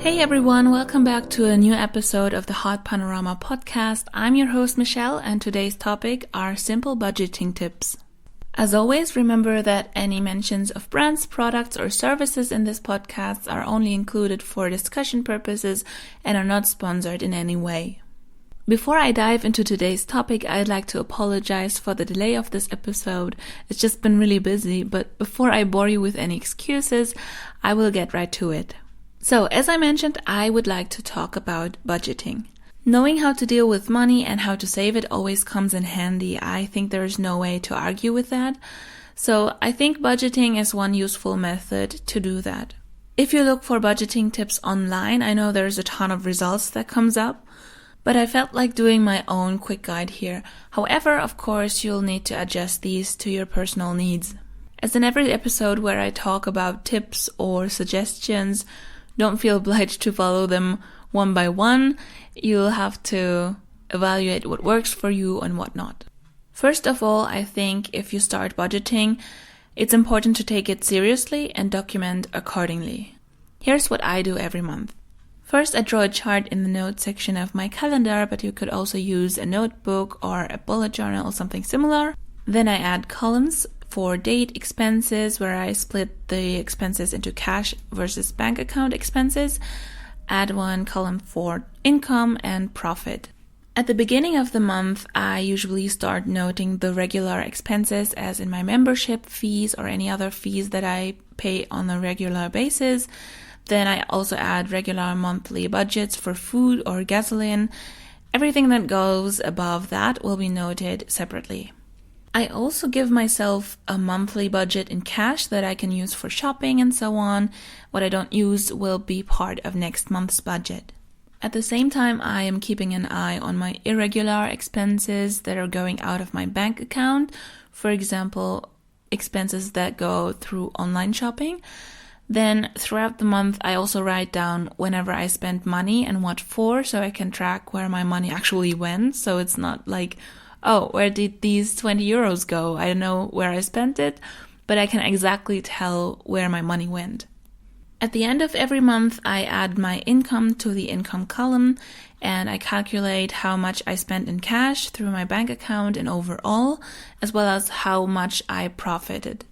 Hey everyone, welcome back to a new episode of the heartpanorama podcast. I'm your host Michelle, and today's topic are simple budgeting tips. As always, remember that any mentions of brands, products, or services in this podcast are only included for discussion purposes and are not sponsored in any way. Before I dive into today's topic, I'd like to apologize for the delay of this episode. It's just been really busy, but before I bore you with any excuses, I will get right to it. So, as I mentioned, I would like to talk about budgeting. Knowing how to deal with money and how to save it always comes in handy. I think there is no way to argue with that. So, I think budgeting is one useful method to do that. If you look for budgeting tips online, I know there's a ton of results that comes up, but I felt like doing my own quick guide here. However, of course, you'll need to adjust these to your personal needs. As in every episode where I talk about tips or suggestions, don't feel obliged to follow them one by one. You'll have to evaluate what works for you and what not. First of all, I think if you start budgeting, it's important to take it seriously and document accordingly. Here's what I do every month. First, I draw a chart in the notes section of my calendar, but you could also use a notebook or a bullet journal or something similar. Then I add columns for date expenses, where I split the expenses into cash versus bank account expenses. Add one column for income and profit. At the beginning of the month, I usually start noting the regular expenses, as in my membership fees or any other fees that I pay on a regular basis. Then I also add regular monthly budgets for food or gasoline. Everything that goes above that will be noted separately. I also give myself a monthly budget in cash that I can use for shopping and so on. What I don't use will be part of next month's budget. At the same time, I am keeping an eye on my irregular expenses that are going out of my bank account. For example, expenses that go through online shopping. Then throughout the month, I also write down whenever I spend money and what for, so I can track where my money actually went. So it's not like, oh, where did these 20 euros go? I don't know where I spent it, but I can exactly tell where my money went. At the end of every month, I add my income to the income column, and I calculate how much I spent in cash through my bank account and overall, as well as how much I profited.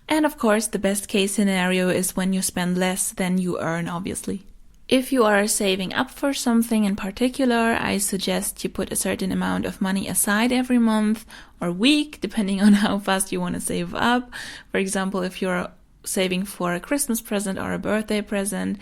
And of course, the best case scenario is when you spend less than you earn, obviously. If you are saving up for something in particular, I suggest you put a certain amount of money aside every month or week, depending on how fast you want to save up. For example, if you're saving for a Christmas present or a birthday present,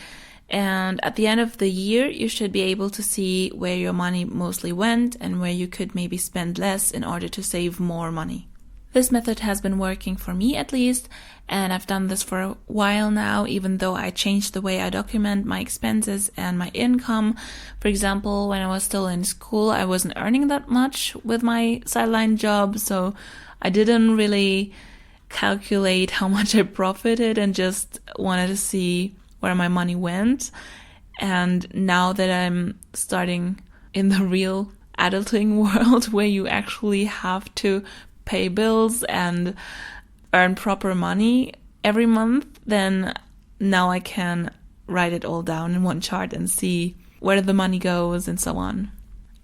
and at the end of the year, you should be able to see where your money mostly went and where you could maybe spend less in order to save more money. This method has been working for me at least, and I've done this for a while now, even though I changed the way I document my expenses and my income. For example, when I was still in school, I wasn't earning that much with my sideline job, so I didn't really calculate how much I profited and just wanted to see where my money went. And now that I'm starting in the real adulting world where you actually have to pay bills and earn proper money every month, then now I can write it all down in one chart and see where the money goes and so on.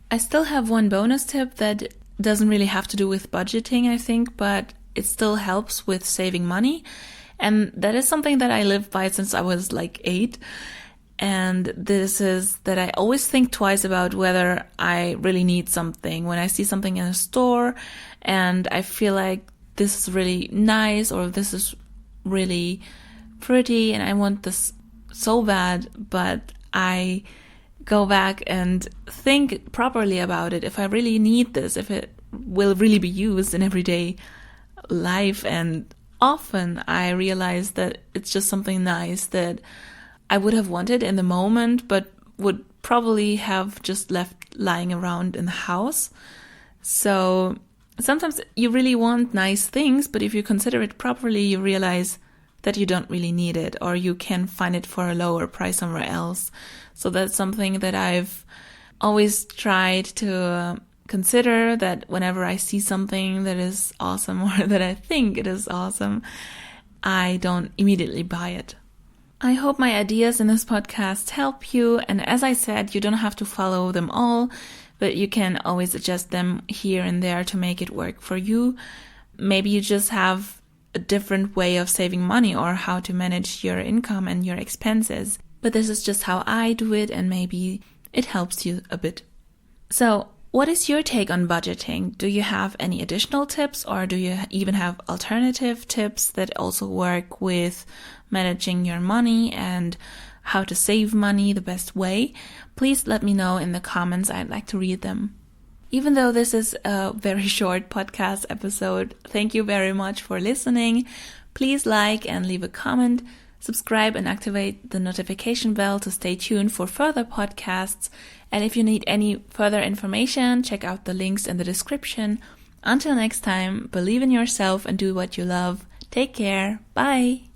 I still have one bonus tip that doesn't really have to do with budgeting, I think, but it still helps with saving money. And that is something that I live by since I was like 8. And this is that I always think twice about whether I really need something. When I see something in a store and I feel like this is really nice or this is really pretty and I want this so bad, but I go back and think properly about it. If I really need this, if it will really be used in everyday life. And often I realize that it's just something nice that I would have wanted in the moment, but would probably have just left lying around in the house. So sometimes you really want nice things, but if you consider it properly, you realize that you don't really need it, or you can find it for a lower price somewhere else. So that's something that I've always tried to consider, that whenever I see something that is awesome or that I think it is awesome, I don't immediately buy it. I hope my ideas in this podcast help you, and as I said, you don't have to follow them all, but you can always adjust them here and there to make it work for you. Maybe you just have a different way of saving money or how to manage your income and your expenses, but this is just how I do it, and maybe it helps you a bit. So, what is your take on budgeting? Do you have any additional tips, or do you even have alternative tips that also work with managing your money and how to save money the best way? Please let me know in the comments. I'd like to read them. Even though this is a very short podcast episode, thank you very much for listening. Please like and leave a comment, subscribe and activate the notification bell to stay tuned for further podcasts. And if you need any further information, check out the links in the description. Until next time, believe in yourself and do what you love. Take care. Bye.